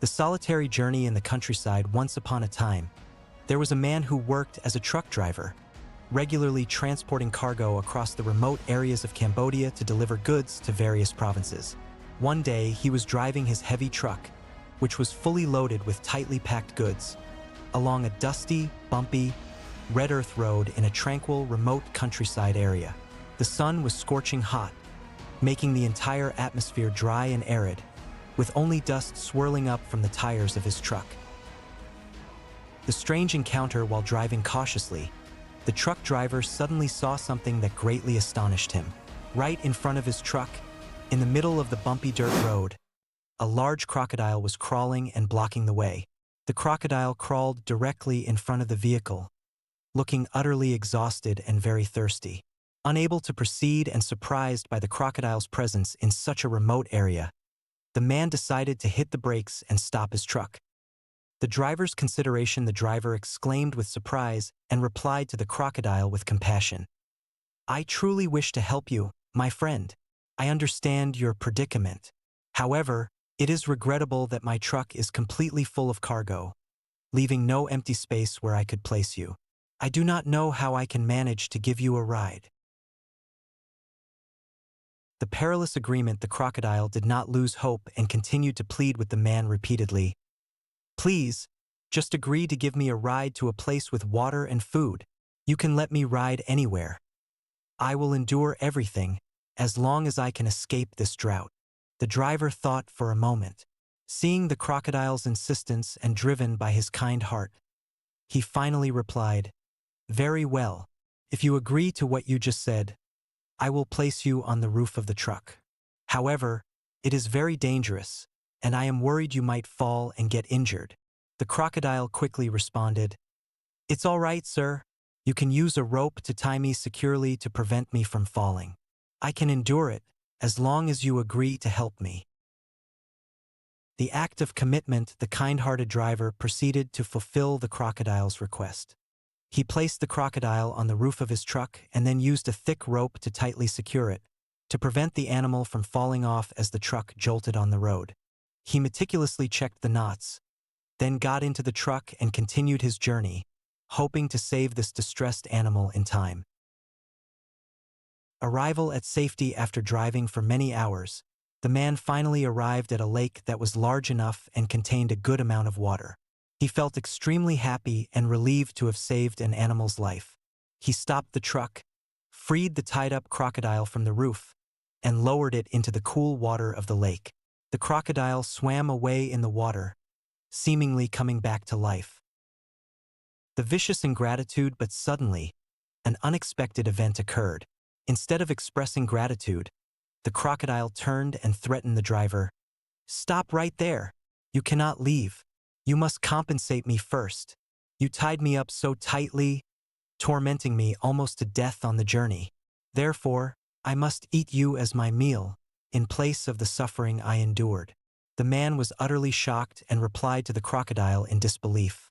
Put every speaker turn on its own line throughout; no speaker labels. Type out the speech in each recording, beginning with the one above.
The solitary journey in the countryside. Once upon a time, there was a man who worked as a truck driver, regularly transporting cargo across the remote areas of Cambodia to deliver goods to various provinces. One day, he was driving his heavy truck, which was fully loaded with tightly packed goods, along a dusty, bumpy, red earth road in a tranquil, remote countryside area. The sun was scorching hot, making the entire atmosphere dry and arid, with only dust swirling up from the tires of his truck. The strange encounter. While driving cautiously, the truck driver suddenly saw something that greatly astonished him. Right in front of his truck, in the middle of the bumpy dirt road, a large crocodile was crawling and blocking the way. The crocodile crawled directly in front of the vehicle, looking utterly exhausted and very thirsty. Unable to proceed and surprised by the crocodile's presence in such a remote area, the man decided to hit the brakes and stop his truck. The driver's consideration. The driver exclaimed with surprise and replied to the crocodile with compassion. "I truly wish to help you, my friend. I understand your predicament. However, it is regrettable that my truck is completely full of cargo, leaving no empty space where I could place you. I do not know how I can manage to give you a ride." The perilous agreement. The crocodile did not lose hope and continued to plead with the man repeatedly. "Please, just agree to give me a ride to a place with water and food. You can let me ride anywhere. I will endure everything, as long as I can escape this drought." The driver thought for a moment. Seeing the crocodile's insistence and driven by his kind heart, he finally replied, "Very well. If you agree to what you just said, I will place you on the roof of the truck. However, it is very dangerous, and I am worried you might fall and get injured." The crocodile quickly responded, "It's all right, sir. You can use a rope to tie me securely to prevent me from falling. I can endure it, as long as you agree to help me." The act of commitment. The kind-hearted driver proceeded to fulfill the crocodile's request. He placed the crocodile on the roof of his truck and then used a thick rope to tightly secure it, to prevent the animal from falling off as the truck jolted on the road. He meticulously checked the knots, then got into the truck and continued his journey, hoping to save this distressed animal in time. Arrival at safety. After driving for many hours, the man finally arrived at a lake that was large enough and contained a good amount of water. He felt extremely happy and relieved to have saved an animal's life. He stopped the truck, freed the tied-up crocodile from the roof, and lowered it into the cool water of the lake. The crocodile swam away in the water, seemingly coming back to life. The vicious ingratitude. But suddenly, an unexpected event occurred. Instead of expressing gratitude, the crocodile turned and threatened the driver. "Stop right there. You cannot leave. You must compensate me first. You tied me up so tightly, tormenting me almost to death on the journey. Therefore, I must eat you as my meal, in place of the suffering I endured." The man was utterly shocked and replied to the crocodile in disbelief.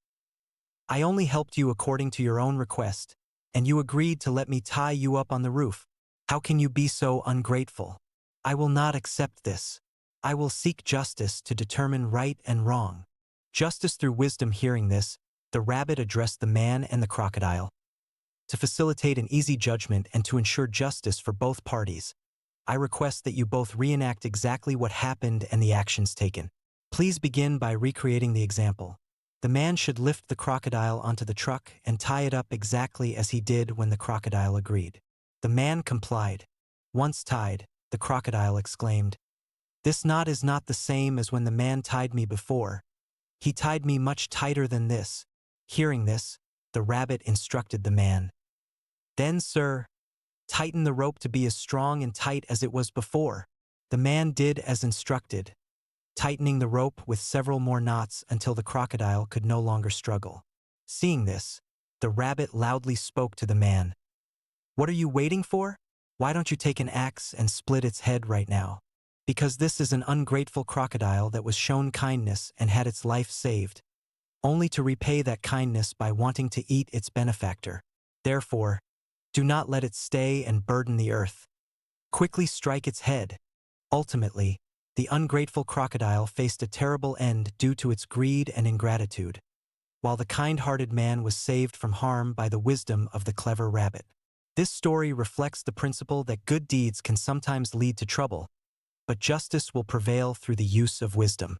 "I only helped you according to your own request, and you agreed to let me tie you up on the roof. How can you be so ungrateful? I will not accept this. I will seek justice to determine right and wrong." Justice through wisdom. Hearing this, the rabbit addressed the man and the crocodile. "To facilitate an easy judgment and to ensure justice for both parties, I request that you both reenact exactly what happened and the actions taken. Please begin by recreating the example." The man should lift the crocodile onto the truck and tie it up exactly as he did when the crocodile agreed. The man complied. Once tied, the crocodile exclaimed, "This knot is not the same as when the man tied me before. He tied me much tighter than this." Hearing this, the rabbit instructed the man. "Then, sir, tighten the rope to be as strong and tight as it was before." The man did as instructed, tightening the rope with several more knots until the crocodile could no longer struggle. Seeing this, the rabbit loudly spoke to the man. "What are you waiting for? Why don't you take an axe and split its head right now? Because this is an ungrateful crocodile that was shown kindness and had its life saved, only to repay that kindness by wanting to eat its benefactor. Therefore, do not let it stay and burden the earth. Quickly strike its head. Ultimately, The ungrateful crocodile faced a terrible end due to its greed and ingratitude, while the kind-hearted man was saved from harm by the wisdom of the clever rabbit. This story reflects the principle that good deeds can sometimes lead to trouble, but justice will prevail through the use of wisdom.